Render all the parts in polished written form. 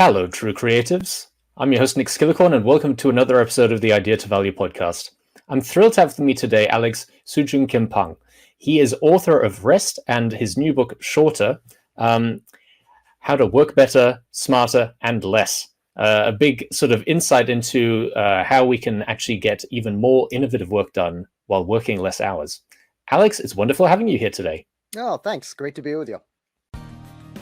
Hello, true creatives. I'm your host, Nick Skillicorn, and welcome to another episode of the Idea to Value podcast. I'm thrilled to have with me today Alex Sujung Kim Pang. He is author of Rest and his new book, Shorter, How to Work Better, Smarter, and Less. A big sort of insight into how we can actually get even more innovative work done while working less hours. Alex, it's wonderful having you here today. Oh, thanks. Great to be with you.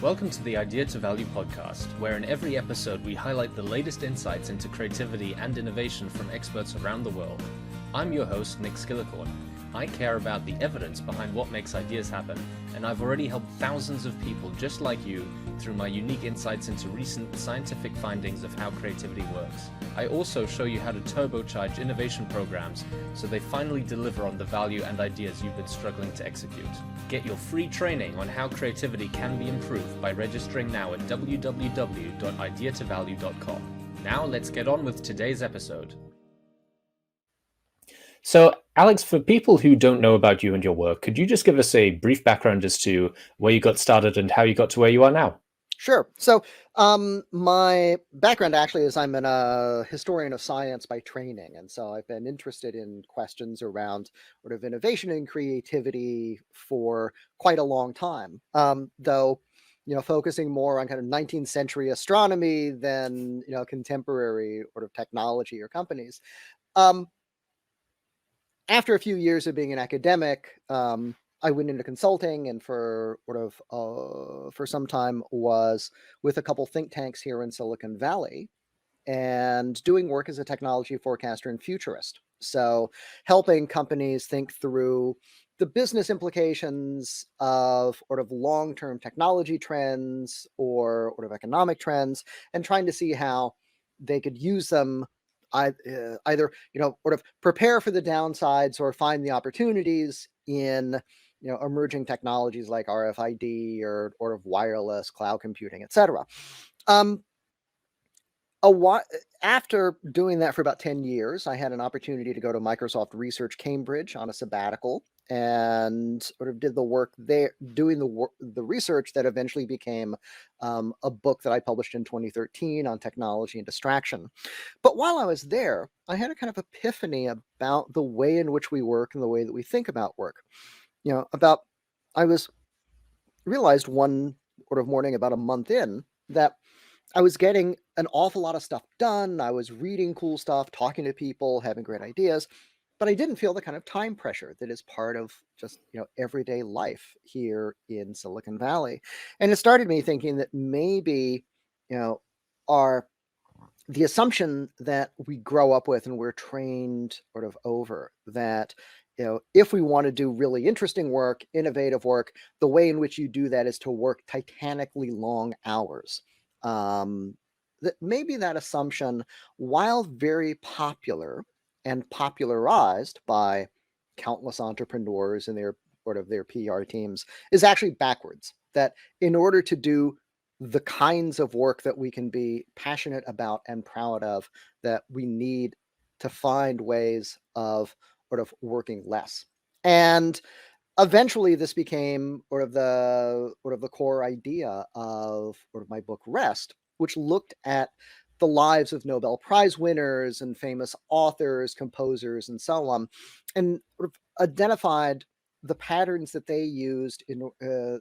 Welcome to the Idea to Value podcast, where in every episode we highlight the latest insights into creativity and innovation from experts around the world. I'm your host, Nick Skillicorn. I care about the evidence behind what makes ideas happen, and I've already helped thousands of people just like you through my unique insights into recent scientific findings of how creativity works. I also show you how to turbocharge innovation programs so they finally deliver on the value and ideas you've been struggling to execute. Get your free training on how creativity can be improved by registering now at www.ideatovalue.com. Now let's get on with today's episode. So, Alex, for people who don't know about you and your work, could you just give us a brief background as to where you got started and how you got to where you are now? Sure. So my background actually is I'm a historian of science by training. And so I've been interested in questions around sort of innovation and creativity for quite a long time, though, focusing more on kind of 19th century astronomy than, contemporary sort of technology or companies. After a few years of being an academic, I went into consulting, and for some time was with a couple think tanks here in Silicon Valley, and doing work as a technology forecaster and futurist. So helping companies think through the business implications of sort of long-term technology trends or sort of economic trends, and trying to see how they could use them either sort of prepare for the downsides or find the opportunities in emerging technologies like RFID or sort of wireless cloud computing, etc. After doing that for about 10 years, I had an opportunity to go to Microsoft Research Cambridge on a sabbatical and sort of did the work there, doing the research that eventually became a book that I published in 2013 on technology and distraction. But while I was there, I had a kind of epiphany about the way in which we work and the way that we think about work. I realized one sort of morning about a month in that I was getting an awful lot of stuff done. I was reading cool stuff, talking to people, having great ideas, but I didn't feel the kind of time pressure that is part of just, everyday life here in Silicon Valley. And it started me thinking that maybe, the assumption that we grow up with and we're trained sort of over that, if we want to do really interesting work, innovative work, the way in which you do that is to work titanically long hours. That maybe that assumption, while very popular and popularized by countless entrepreneurs and their PR teams, is actually backwards. That in order to do the kinds of work that we can be passionate about and proud of, that we need to find ways of sort of working less. And eventually this became sort of the core idea of sort of my book Rest, which looked at the lives of Nobel Prize winners and famous authors, composers, and so on, and sort of identified the patterns that they used in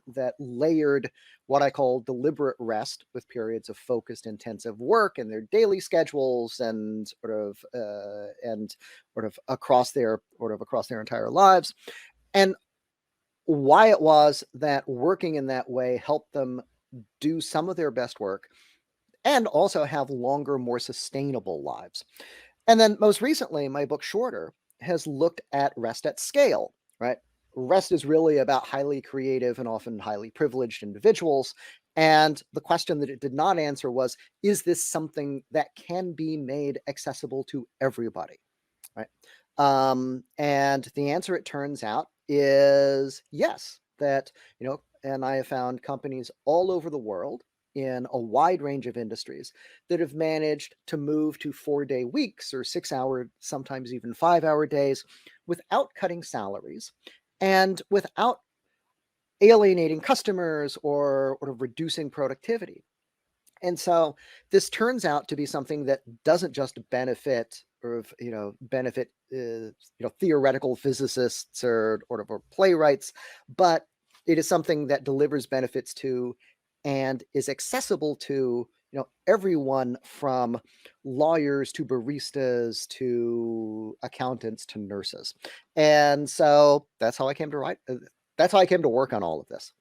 that layered what I call deliberate rest with periods of focused, intensive work in their daily schedules and sort of across their entire lives, and why it was that working in that way helped them do some of their best work and also have longer, more sustainable lives. And then most recently, my book Shorter has looked at rest at scale, right? Rest is really about highly creative and often highly privileged individuals. And the question that it did not answer was, is this something that can be made accessible to everybody, right? And the answer, it turns out, is yes, that, and I have found companies all over the world in a wide range of industries that have managed to move to 4-day weeks or 6-hour, sometimes even 5-hour days without cutting salaries and without alienating customers or reducing productivity. And so this turns out to be something that doesn't just benefit theoretical physicists or playwrights, but it is something that delivers benefits to and is accessible to everyone from lawyers to baristas to accountants to nurses. And so that's how I came to write. That's how I came to work on all of this.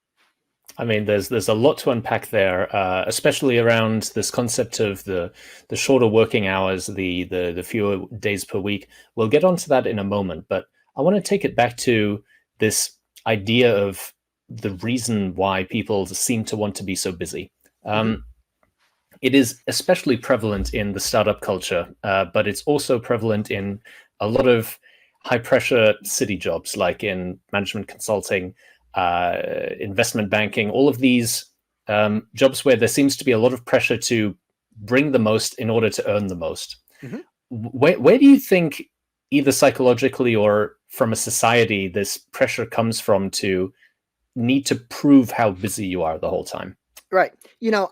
I mean, there's a lot to unpack there, especially around this concept of the shorter working hours, the fewer days per week. We'll get onto that in a moment, but I want to take it back to this idea of the reason why people seem to want to be so busy. It is especially prevalent in the startup culture, but it's also prevalent in a lot of high pressure city jobs, like in management consulting, investment banking, all of these jobs where there seems to be a lot of pressure to bring the most in order to earn the most. Where do you think, either psychologically or from a society, this pressure comes from to need to prove how busy you are the whole time? Right.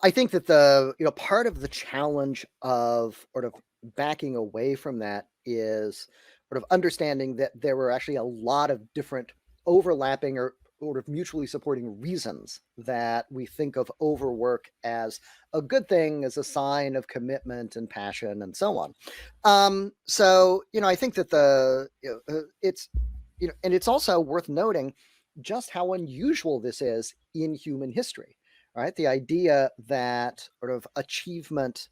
I think that the part of the challenge of backing away from that is understanding that there were actually a lot of different overlapping or mutually supporting reasons that we think of overwork as a good thing, as a sign of commitment and passion and so on. So I think that it's and it's also worth noting just how unusual this is in human history. Right, the idea that achievement,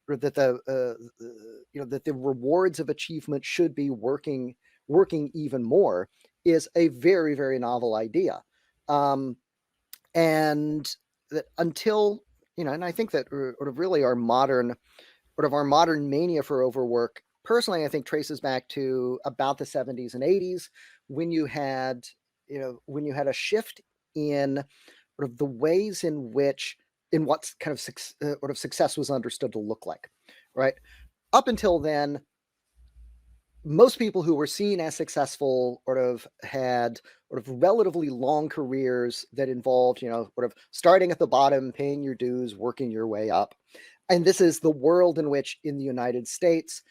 or that that the rewards of achievement should be working even more, is a very, very novel idea, and that until and I think that really our modern mania for overwork, personally, I think traces back to about the 70s and 80s, when you had a shift in the ways in which what kind of success was understood to look like, right? Up until then, most people who were seen as successful had relatively long careers that involved starting at the bottom, paying your dues, working your way up. And this is the world in which, in the United States,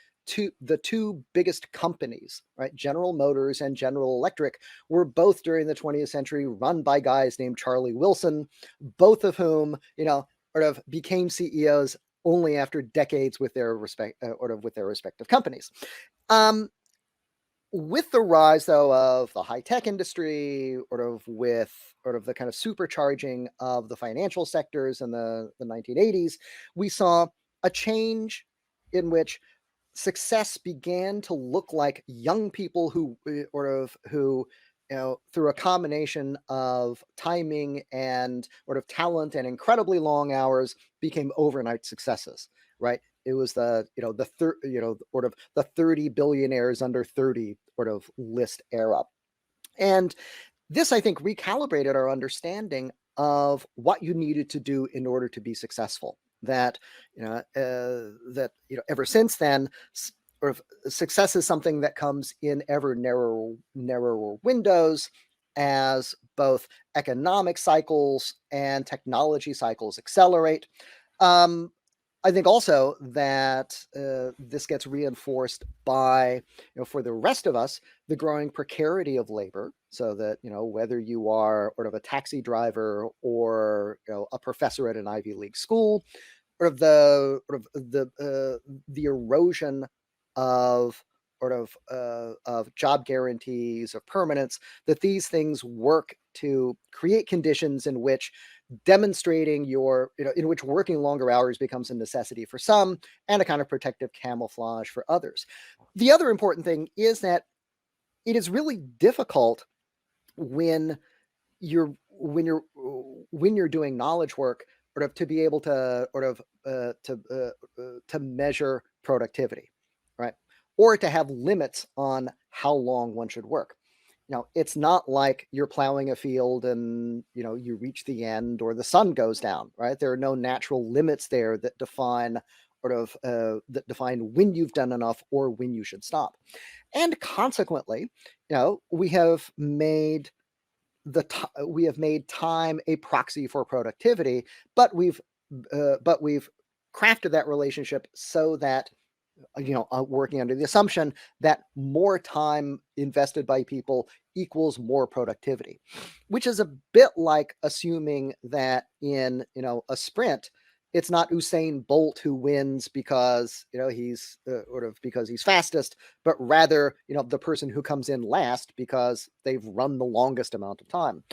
the two biggest companies, right, General Motors and General Electric, were both during the 20th century run by guys named Charlie Wilson, both of whom became CEOs only after decades with their respective companies. With the rise, though, of the high-tech industry, with the kind of supercharging of the financial sectors in the 1980s, we saw a change in which success began to look like young people who through a combination of timing and talent and incredibly long hours, became overnight successes. Right? It was the 30 billionaires under 30 list era. And this, I think, recalibrated our understanding of what you needed to do in order to be successful. That ever since then, success is something that comes in ever narrower windows, as both economic cycles and technology cycles accelerate. I think also that this gets reinforced by, for the rest of us, the growing precarity of labor. So that, whether you are a taxi driver or a professor at an Ivy League school, the erosion of job guarantees, of permanence, that these things work to create conditions in which demonstrating in which working longer hours becomes a necessity for some and a kind of protective camouflage for others. The other important thing is that it is really difficult when you're doing knowledge work to be able to to measure productivity, right? Or to have limits on how long one should work. It's not like you're plowing a field and you reach the end or the sun goes down, right? There are no natural limits there that define when you've done enough or when you should stop. And consequently, we have made time a proxy for productivity, but we've but we've crafted that relationship so that working under the assumption that more time invested by people equals more productivity, which is a bit like assuming that in a sprint, it's not Usain Bolt who wins because he's because he's fastest, but rather the person who comes in last because they've run the longest amount of time.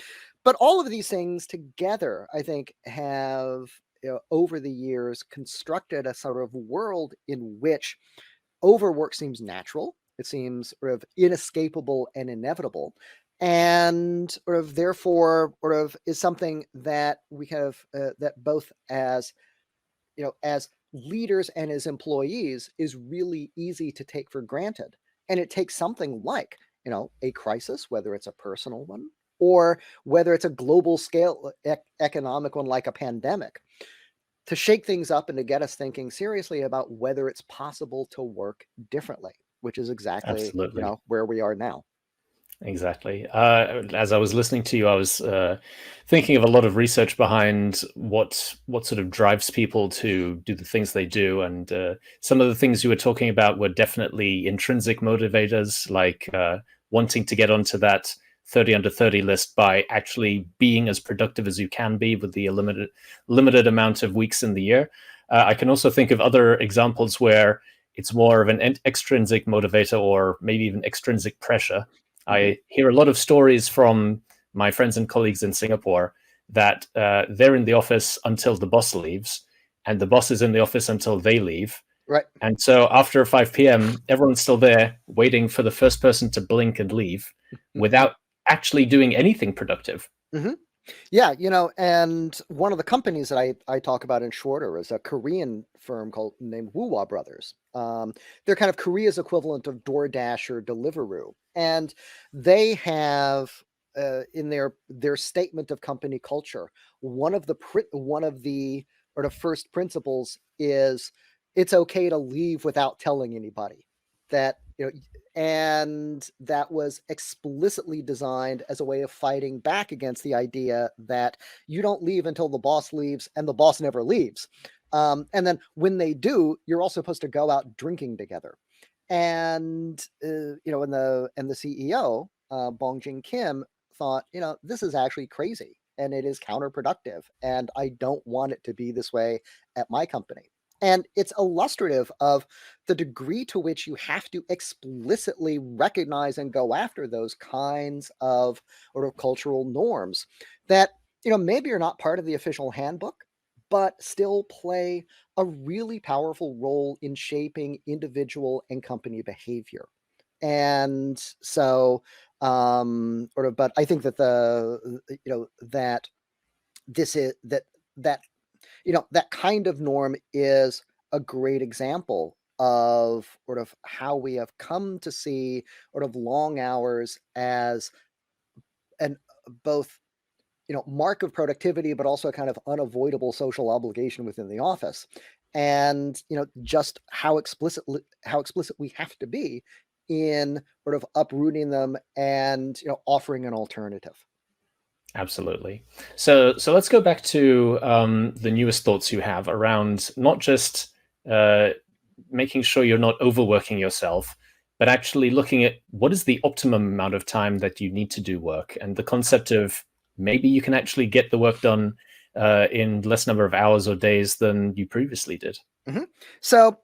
But all of these things together, I think, have over the years constructed a sort of world in which overwork seems natural. It seems sort of inescapable and inevitable, and sort of therefore sort of is something that we have that both as as leaders and as employees is really easy to take for granted. And it takes something like a crisis, whether it's a personal one or whether it's a global scale economic one like a pandemic, to shake things up and to get us thinking seriously about whether it's possible to work differently, which is exactly Absolutely. where we are now. Exactly. As I was listening to you, I was thinking of a lot of research behind what sort of drives people to do the things they do, and some of the things you were talking about were definitely intrinsic motivators, like wanting to get onto that 30 under 30 list by actually being as productive as you can be with the limited amount of weeks in the year. I can also think of other examples where it's more of an extrinsic motivator, or maybe even extrinsic pressure. I hear a lot of stories from my friends and colleagues in Singapore that they're in the office until the boss leaves, and the boss is in the office until they leave. Right. And so after 5 p.m., everyone's still there waiting for the first person to blink and leave without actually doing anything productive. Mm-hmm. Yeah, and one of the companies that I talk about in Shorter is a Korean firm named Woowa Brothers. They're kind of Korea's equivalent of DoorDash or Deliveroo, and they have in their statement of company culture, one of the sort of first principles is it's okay to leave without telling anybody. That and that was explicitly designed as a way of fighting back against the idea that you don't leave until the boss leaves, and the boss never leaves. And then when they do, you're all supposed to go out drinking together. And and the CEO, Bong Jing Kim, thought, this is actually crazy and it is counterproductive, and I don't want it to be this way at my company. And it's illustrative of the degree to which you have to explicitly recognize and go after those kinds of sort of cultural norms that, maybe are not part of the official handbook, but still play a really powerful role in shaping individual and company behavior. And so, but I think that that this is that that kind of norm is a great example of sort of how we have come to see sort of long hours as an both mark of productivity, but also a kind of unavoidable social obligation within the office, and just how explicit we have to be in sort of uprooting them and offering an alternative. Absolutely. So let's go back to the newest thoughts you have around not just making sure you're not overworking yourself, but actually looking at what is the optimum amount of time that you need to do work, and the concept of maybe you can actually get the work done in less number of hours or days than you previously did. Mm-hmm. So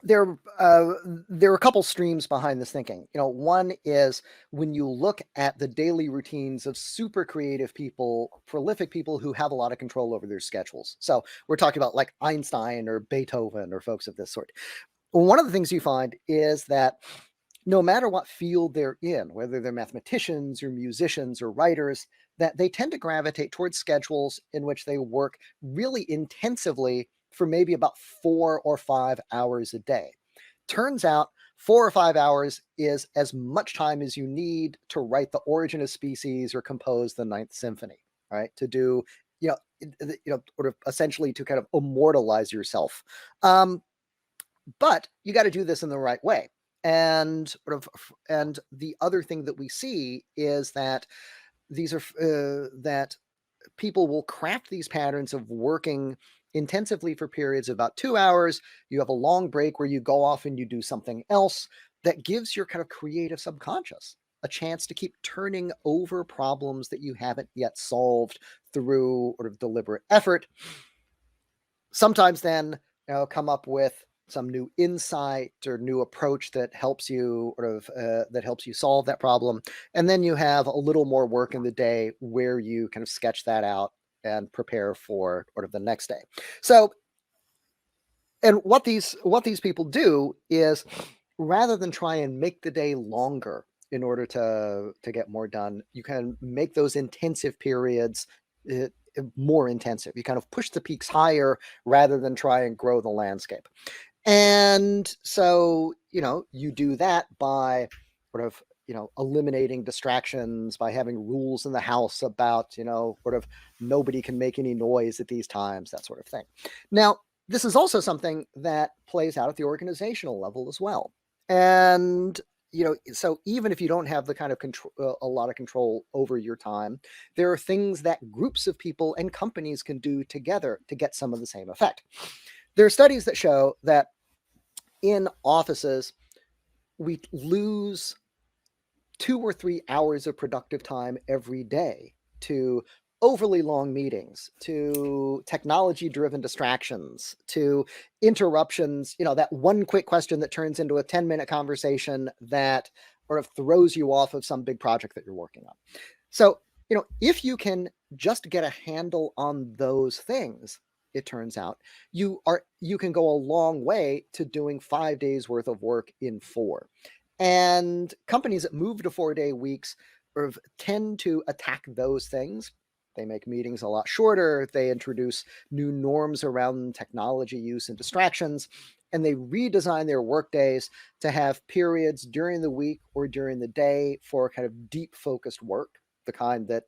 there are a couple streams behind this thinking. One is when you look at the daily routines of super creative people, prolific people who have a lot of control over their schedules. So we're talking about like Einstein or Beethoven or folks of this sort. One of the things you find is that no matter what field they're in, whether they're mathematicians or musicians or writers, that they tend to gravitate towards schedules in which they work really intensively for maybe about 4 or 5 hours a day. Turns out 4 or 5 hours is as much time as you need to write The Origin of Species or compose the Ninth Symphony, right? To do, sort of essentially to kind of immortalize yourself. But you got to do this in the right way. And the other thing that we see is that these are that people will craft these patterns of working intensively for periods of about 2 hours. You have a long break where you go off and you do something else that gives your kind of creative subconscious a chance to keep turning over problems that you haven't yet solved through sort of deliberate effort. Sometimes then, come up with some new insight or new approach that helps you solve that problem. And then you have a little more work in the day where you kind of sketch that out and prepare for sort of the next day. So, and what these people do is, rather than try and make the day longer in order to get more done, you can make those intensive periods more intensive. You kind of push the peaks higher rather than try and grow the landscape. And so, you do that by sort of, eliminating distractions, by having rules in the house about, sort of nobody can make any noise at these times, that sort of thing. Now, this is also something that plays out at the organizational level as well. And, so even if you don't have the kind of control, a lot of control over your time, there are things that groups of people and companies can do together to get some of the same effect. There are studies that show that in offices, we lose 2 or 3 hours of productive time every day to overly long meetings, to technology-driven distractions, to interruptions, that one quick question that turns into a 10-minute conversation that sort of throws you off of some big project that you're working on. So, if you can just get a handle on those things, it turns out you can go a long way to doing 5 days worth of work in 4. And companies that move to 4-day weeks sort of tend to attack those things. They make meetings a lot shorter. They introduce new norms around technology use and distractions, and they redesign their workdays to have periods during the week or during the day for kind of deep focused work, the kind that,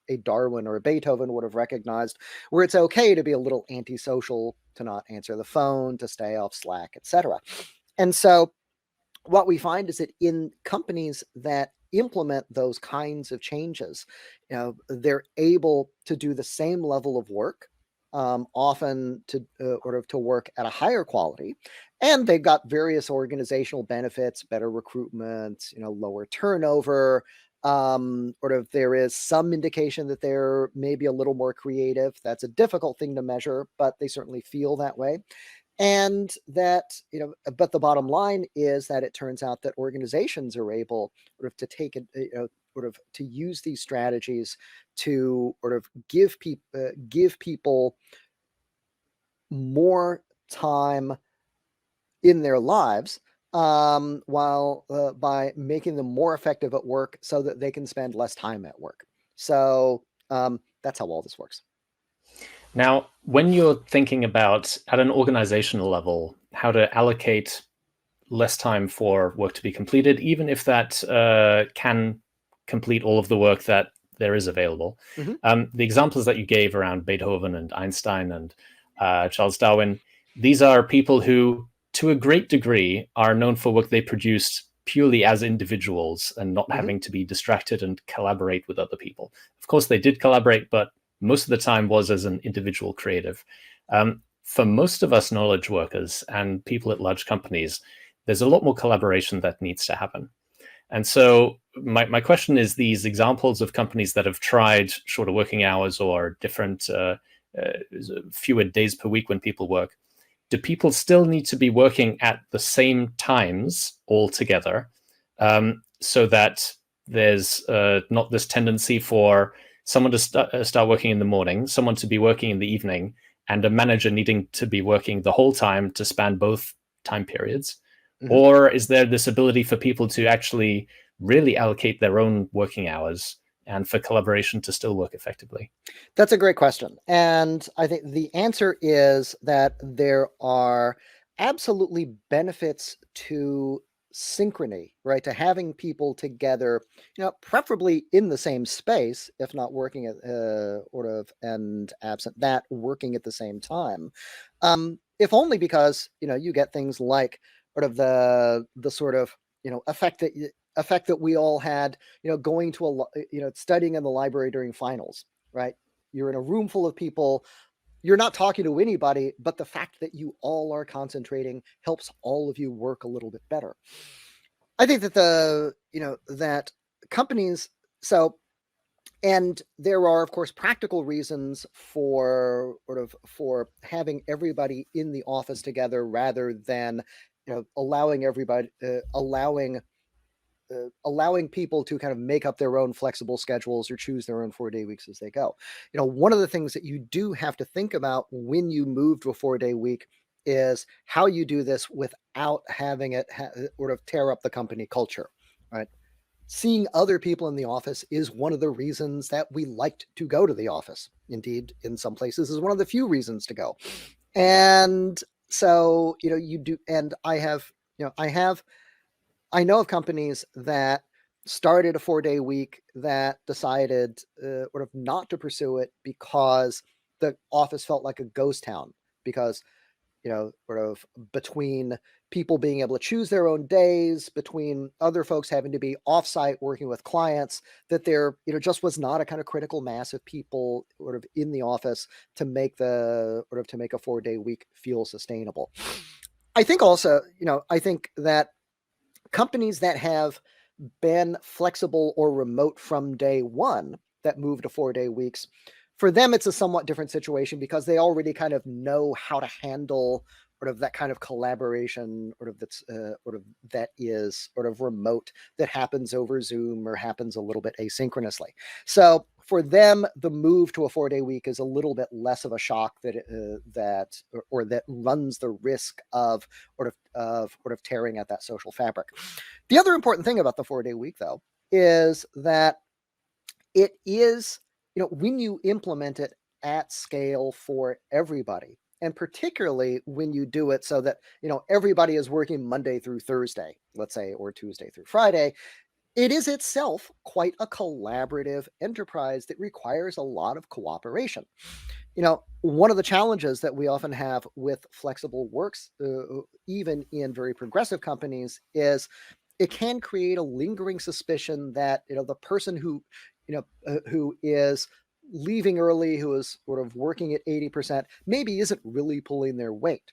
a Darwin or a Beethoven would have recognized, where it's okay to be a little antisocial, to not answer the phone, to stay off Slack, etc. And so what we find is that in companies that implement those kinds of changes, they're able to do the same level of work, often to to work at a higher quality, and they've got various organizational benefits, better recruitment, lower turnover. There is some indication that they're maybe a little more creative. That's a difficult thing to measure, but they certainly feel that way. And that, but the bottom line is that it turns out that organizations are able sort of to take it, to use these strategies to sort of give people more time in their lives, while by making them more effective at work so that they can spend less time at work. So that's how all this works. Now, when you're thinking about, at an organizational level, how to allocate less time for work to be completed, even if that can complete all of the work that there is available. The examples that you gave around Beethoven and Einstein and Charles Darwin, these are people who, to a great degree, are known for work they produced purely as individuals and not having to be distracted and collaborate with other people. Of course, they did collaborate, but most of the time was as an individual creative. For most of us knowledge workers and people at large companies, there's a lot more collaboration that needs to happen. And so my question is, these examples of companies that have tried shorter working hours or different, fewer days per week when people work, do people still need to be working at the same times all together, so that there's not this tendency for someone to start working in the morning, someone to be working in the evening, and a manager needing to be working the whole time to span both time periods? Or is there this ability for people to actually really allocate their own working hours and for collaboration to still work effectively? That's a great question. And I think the answer is that there are absolutely benefits to synchrony, right? To having people together, preferably in the same space, if not working at and absent that, working at the same time. If only because, you get things like sort of the sort of, effect that we all had, going to studying in the library during finals, right? You're in a room full of people. you're not talking to anybody, but the fact that you all are concentrating helps all of you work a little bit better. I think that that companies, and there are, of course, practical reasons for having everybody in the office together rather than allowing everybody allowing people to kind of make up their own flexible schedules or choose their own 4-day weeks as they go. One of the things that you do have to think about when you move to a 4-day week is how you do this without having it tear up the company culture, right? Seeing other people in the office is one of the reasons that we liked to go to the office. Indeed, in some places, is one of the few reasons to go. And so, you do, and I know of companies that started a 4-day week that decided not to pursue it because the office felt like a ghost town, because between people being able to choose their own days, between other folks having to be offsite working with clients, that there just was not a kind of critical mass of people in the office to make a 4-day week feel sustainable. I think also, I think that companies that have been flexible or remote from day one that move to 4-day weeks, for them, it's a somewhat different situation because they already kind of know how to handle that kind of collaboration that is remote, that happens over Zoom or happens a little bit asynchronously. So for them, the move to a 4-day week is a little bit less of a shock that runs the risk of tearing at that social fabric. The other important thing about the 4-day week, though, is that it is, when you implement it at scale for everybody, and particularly when you do it so that, everybody is working Monday through Thursday, let's say, or Tuesday through Friday, it is itself quite a collaborative enterprise that requires a lot of cooperation. One of the challenges that we often have with flexible works, even in very progressive companies, is it can create a lingering suspicion that the person who is leaving early, who is working at 80%, maybe isn't really pulling their weight.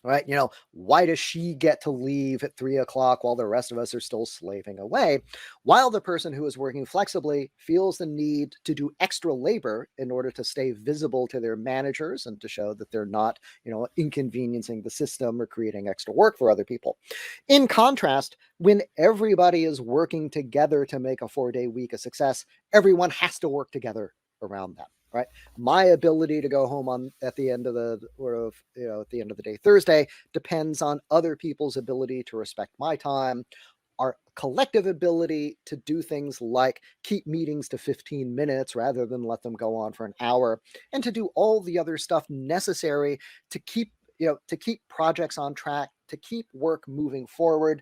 Right? Why does she get to leave at 3 o'clock while the rest of us are still slaving away? While the person who is working flexibly feels the need to do extra labor in order to stay visible to their managers and to show that they're not, inconveniencing the system or creating extra work for other people. In contrast, when everybody is working together to make a 4-day week a success, everyone has to work together around that. Right. My ability to go home at the end of the day Thursday depends on other people's ability to respect my time, our collective ability to do things like keep meetings to 15 minutes rather than let them go on for an hour, and to do all the other stuff necessary to keep projects on track, to keep work moving forward.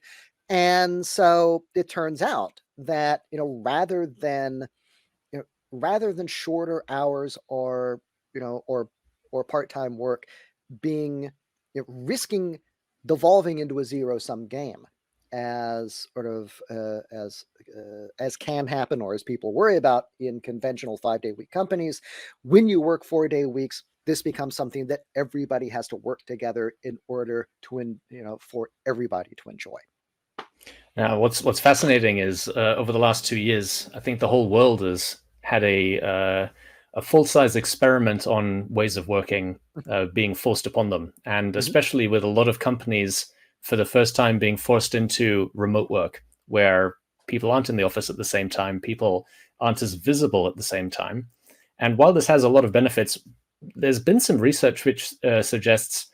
And so it turns out that, rather than shorter hours or part-time work being risking devolving into a zero-sum game, as as can happen, or as people worry about in conventional 5-day week companies, when you work 4-day weeks, this becomes something that everybody has to work together in order to for everybody to enjoy. Now, what's fascinating is over the last 2 years, I think the whole world has had a full-size experiment on ways of working being forced upon them, and especially with a lot of companies for the first time being forced into remote work, where people aren't in the office at the same time, people aren't as visible at the same time. And while this has a lot of benefits, there's been some research which suggests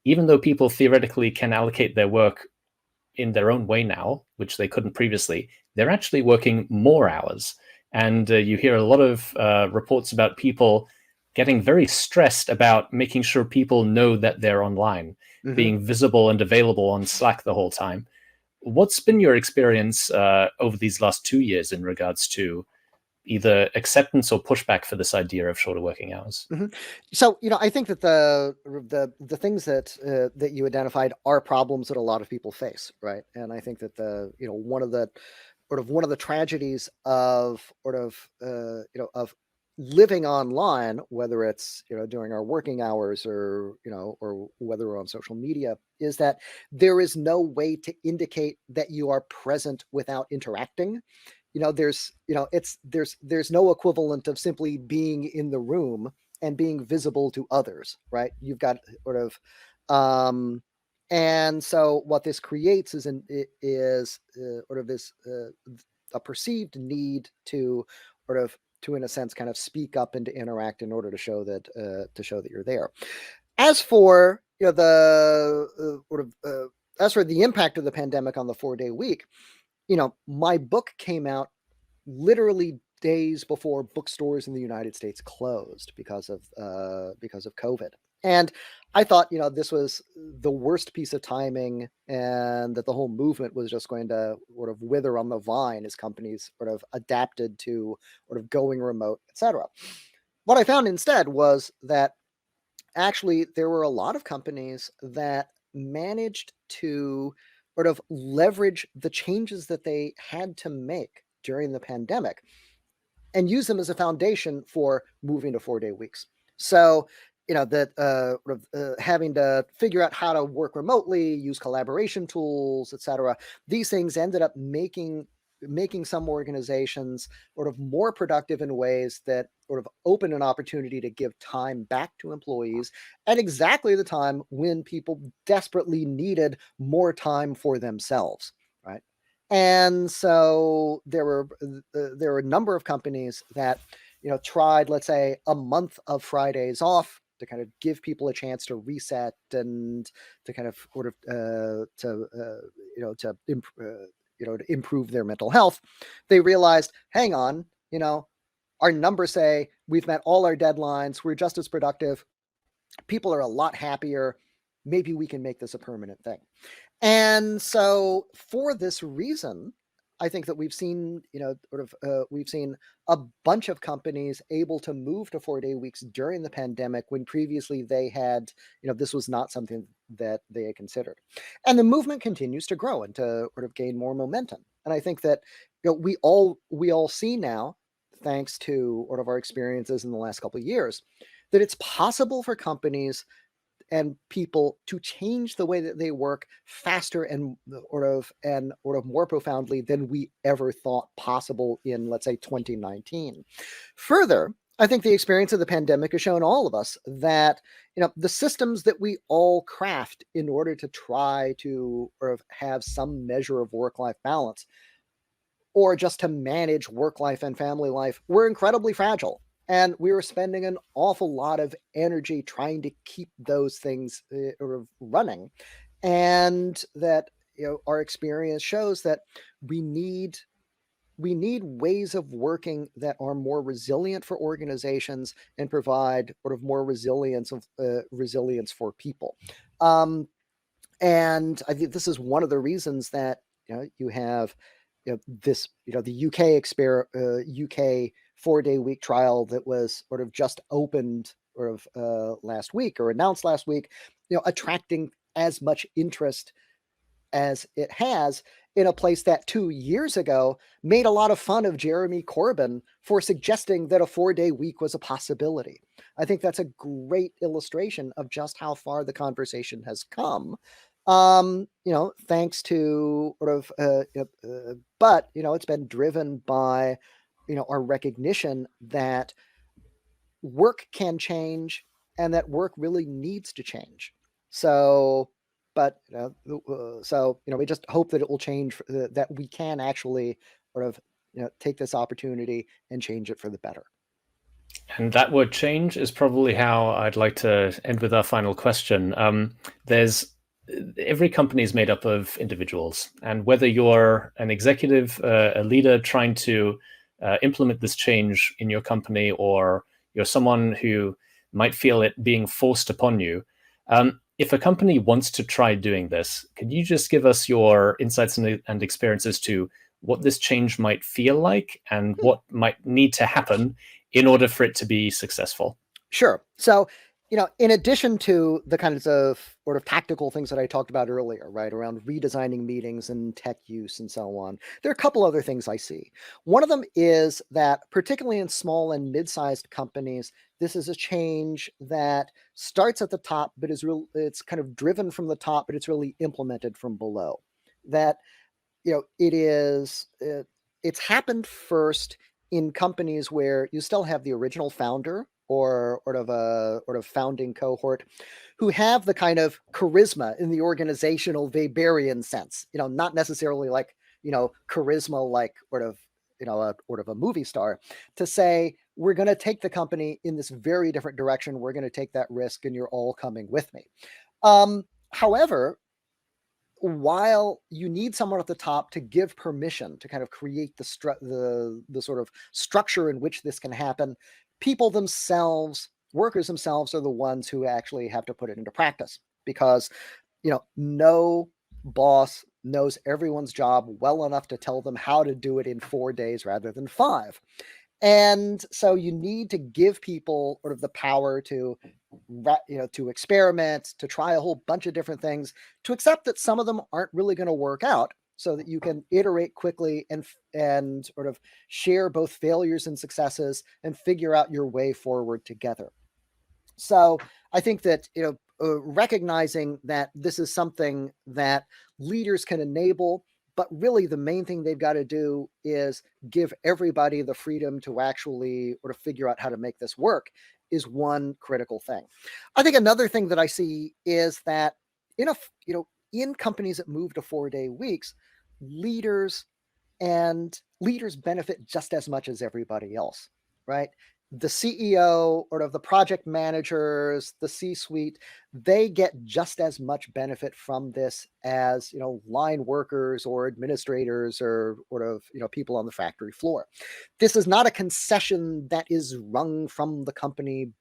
even though people theoretically can allocate their work in their own way now, which they couldn't previously, they're actually working more hours. And you hear a lot of reports about people getting very stressed about making sure people know that they're online, being visible and available on Slack the whole time. What's been your experience over these last 2 years in regards to either acceptance or pushback for this idea of shorter working hours? So, I think that the things that you identified are problems that a lot of people face, right? And I think that one of the tragedies of living online, whether it's during our working hours or or whether we're on social media, is that there is no way to indicate that you are present without interacting. There's no equivalent of simply being in the room and being visible to others, right? You've got sort of and so what this creates is sort of this a perceived need to sort of, to in a sense, kind of speak up and to interact in order to show that you're there. As for as for the impact of the pandemic on the 4-day week, my book came out literally days before bookstores in the United States closed because of COVID. And I thought, this was the worst piece of timing, and that the whole movement was just going to sort of wither on the vine as companies sort of adapted to sort of going remote, etc. What I found instead was that actually there were a lot of companies that managed to sort of leverage the changes that they had to make during the pandemic and use them as a foundation for moving to 4-day weeks. So, having to figure out how to work remotely, use collaboration tools, etc. These things ended up making some organizations sort of more productive in ways that sort of open an opportunity to give time back to employees at exactly the time when people desperately needed more time for themselves, right? And so there were a number of companies that tried, let's say, a month of Fridays off to kind of give people a chance to reset and to kind of sort of to improve their mental health. They realized, hang on, our numbers say we've met all our deadlines, we're just as productive, people are a lot happier, maybe we can make this a permanent thing. And so for this reason, I think that we've seen, we've seen a bunch of companies able to move to 4-day weeks during the pandemic when previously they had, this was not something that they had considered. And the movement continues to grow and to sort of gain more momentum. And I think that, we all see now, thanks to sort of our experiences in the last couple of years, that it's possible for companies and people to change the way that they work faster and more profoundly than we ever thought possible in, let's say, 2019. Further, I think the experience of the pandemic has shown all of us that the systems that we all craft in order to try to sort of have some measure of work-life balance, or just to manage work life and family life, were incredibly fragile. And we were spending an awful lot of energy trying to keep those things running. And that, our experience shows that we need ways of working that are more resilient for organizations and provide sort of more resilience for people. And I think this is one of the reasons that you have this the UK 4-day week trial that was sort of just opened sort of last week, or announced last week, attracting as much interest as it has in a place that 2 years ago made a lot of fun of Jeremy Corbyn for suggesting that a 4-day week was a possibility. I think that's a great illustration of just how far the conversation has come. Thanks to sort of, but it's been driven by, our recognition that work can change and that work really needs to change. So, but we just hope that it will change, that we can actually sort of take this opportunity and change it for the better. And that word change is probably how I'd like to end with our final question. Every company is made up of individuals, and whether you're an executive, a leader trying to implement this change in your company, or you're someone who might feel it being forced upon you, if a company wants to try doing this, could you just give us your insights and experiences to what this change might feel like and what might need to happen in order for it to be successful? Sure. So In addition to the kinds of sort of tactical things that I talked about earlier, right, around redesigning meetings and tech use and so on, there are a couple other things I see. One of them is that, particularly in small and mid-sized companies, this is a change that starts at the top, but it's kind of driven from the top, but it's really implemented from below. That it's happened first in companies where you still have the original founder or sort of founding cohort who have the kind of charisma in the organizational Weberian sense, not necessarily like, charisma like a movie star, to say, we're going to take the company in this very different direction. We're going to take that risk and you're all coming with me. However, while you need someone at the top to give permission to kind of create the sort of structure in which this can happen, people themselves, workers themselves, are the ones who actually have to put it into practice, because no boss knows everyone's job well enough to tell them how to do it in 4 days rather than 5. And so you need to give people sort of the power to to experiment, to try a whole bunch of different things, to accept that some of them aren't really going to work out, so that you can iterate quickly and sort of share both failures and successes and figure out your way forward together. So I think that, recognizing that this is something that leaders can enable, but really the main thing they've got to do is give everybody the freedom to actually sort of figure out how to make this work, is one critical thing. I think another thing that I see is that in companies that move to 4-day weeks, leaders leaders benefit just as much as everybody else, right? The CEO or of the project managers, the C-suite, they get just as much benefit from this as, line workers or administrators or people on the factory floor. This is not a concession that is wrung from the company,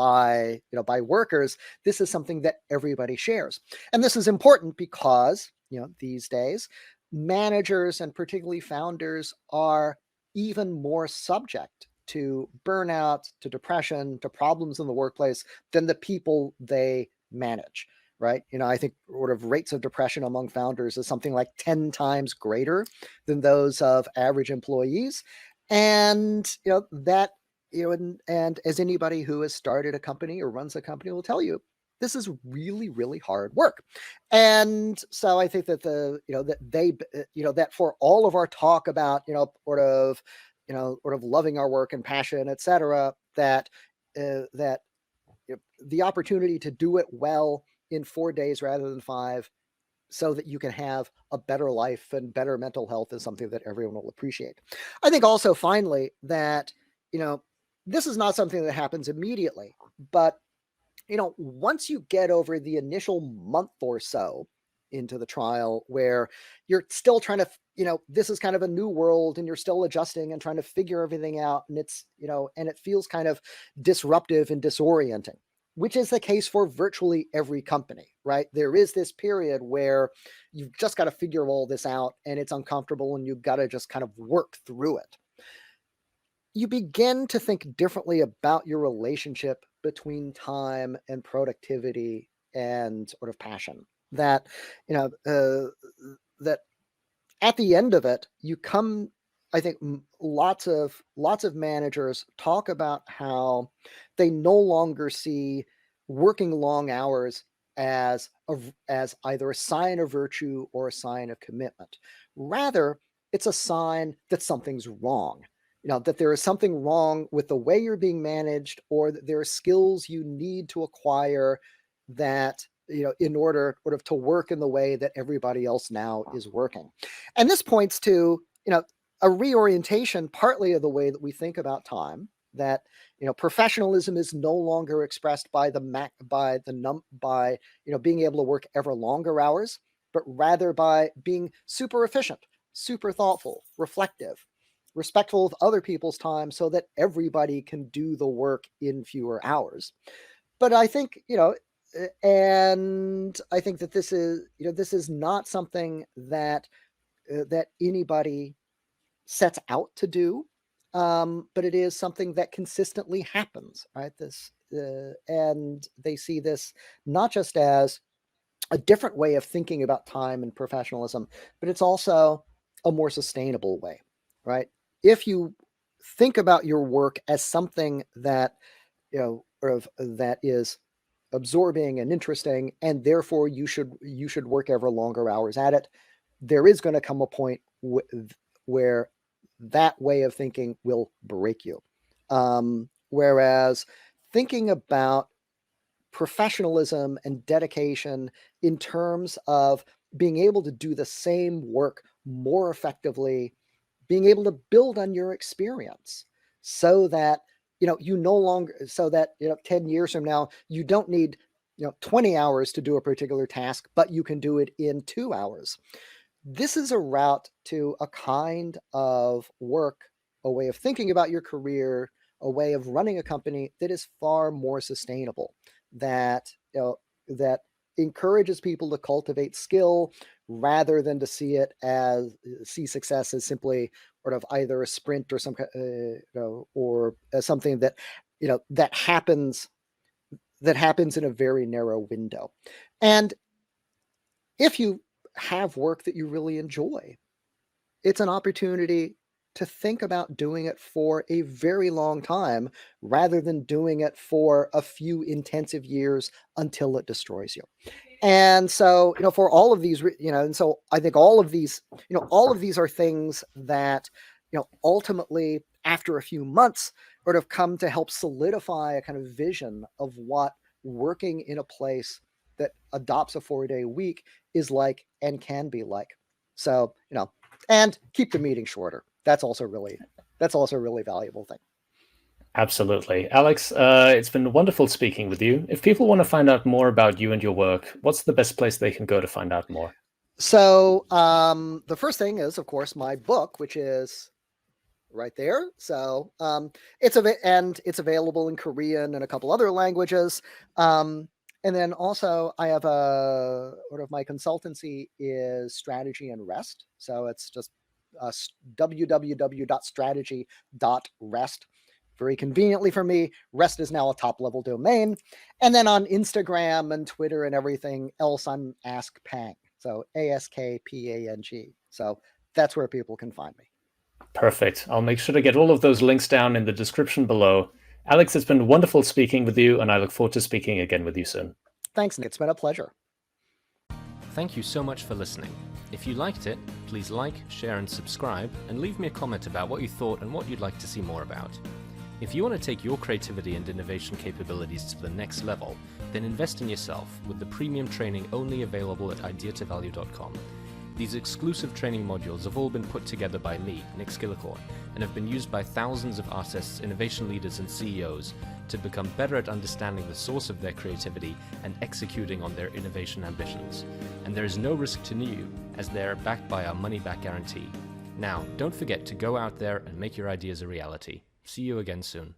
by workers. This is something that everybody shares. And this is important because, these days, managers and particularly founders are even more subject to burnout, to depression, to problems in the workplace than the people they manage, right? I think sort of rates of depression among founders is something like 10 times greater than those of average employees. And, and as anybody who has started a company or runs a company will tell you, this is really, really hard work. And so I think that that for all of our talk about, sort of loving our work and passion, etc., that the opportunity to do it well in 4 days rather than 5, so that you can have a better life and better mental health, is something that everyone will appreciate. I think also, finally, that, this is not something that happens immediately, but once you get over the initial month or so into the trial, where you're still trying to, this is kind of a new world and you're still adjusting and trying to figure everything out. And it's, and it feels kind of disruptive and disorienting, which is the case for virtually every company, right? There is this period where you've just got to figure all this out and it's uncomfortable and you've got to just kind of work through it. You begin to think differently about your relationship between time and productivity and sort of passion. That, that at the end of it, you come, I think lots of managers talk about how they no longer see working long hours as either a sign of virtue or a sign of commitment. Rather, it's a sign that something's wrong. That there is something wrong with the way you're being managed, or that there are skills you need to acquire that, in order sort of to work in the way that everybody else now is working. And this points to, a reorientation partly of the way that we think about time, that, professionalism is no longer expressed by being able to work ever longer hours, but rather by being super efficient, super thoughtful, reflective, respectful of other people's time, so that everybody can do the work in fewer hours. But I think, and I think that this is not something that anybody sets out to do, but it is something that consistently happens, right? they see this not just as a different way of thinking about time and professionalism, but it's also a more sustainable way, right? If you think about your work as something that, that is absorbing and interesting, and therefore you should work ever longer hours at it, there is going to come a point where that way of thinking will break you. Whereas thinking about professionalism and dedication in terms of being able to do the same work more effectively, being able to build on your experience so that, you no longer, so that, 10 years from now, you don't need, 20 hours to do a particular task, but you can do it in 2 hours. This is a route to a kind of work, a way of thinking about your career, a way of running a company that is far more sustainable, that that encourages people to cultivate skill rather than to see success as simply sort of either a sprint or or as something that that happens in a very narrow window. And if you have work that you really enjoy, it's an opportunity to think about doing it for a very long time rather than doing it for a few intensive years until it destroys you. And so, for all of these, and so I think all of these are things that, ultimately after a few months sort of come to help solidify a kind of vision of what working in a place that adopts a 4-day week is like and can be like. So, and keep the meeting shorter. That's also a really valuable thing. Absolutely. Alex, it's been wonderful speaking with you. If people want to find out more about you and your work, what's the best place they can go to find out more? So the first thing is, of course, my book, which is right there. So it's available in Korean and a couple other languages. And then also I have my consultancy is strategy and rest. So it's just www.strategy.rest. Very conveniently for me, rest is now a top level domain. And then on Instagram and Twitter and everything else, I'm Ask Pang. So AskPang. So that's where people can find me. Perfect. I'll make sure to get all of those links down in the description below. Alex, it's been wonderful speaking with you, and I look forward to speaking again with you soon. Thanks, Nick. It's been a pleasure. Thank you so much for listening. If you liked it, please like, share, and subscribe, and leave me a comment about what you thought and what you'd like to see more about. If you want to take your creativity and innovation capabilities to the next level, then invest in yourself with the premium training only available at ideatovalue.com. These exclusive training modules have all been put together by me, Nick Skillicorn, and have been used by thousands of artists, innovation leaders, and CEOs to become better at understanding the source of their creativity and executing on their innovation ambitions. And there is no risk to you, as they're backed by our money-back guarantee. Now, don't forget to go out there and make your ideas a reality. See you again soon.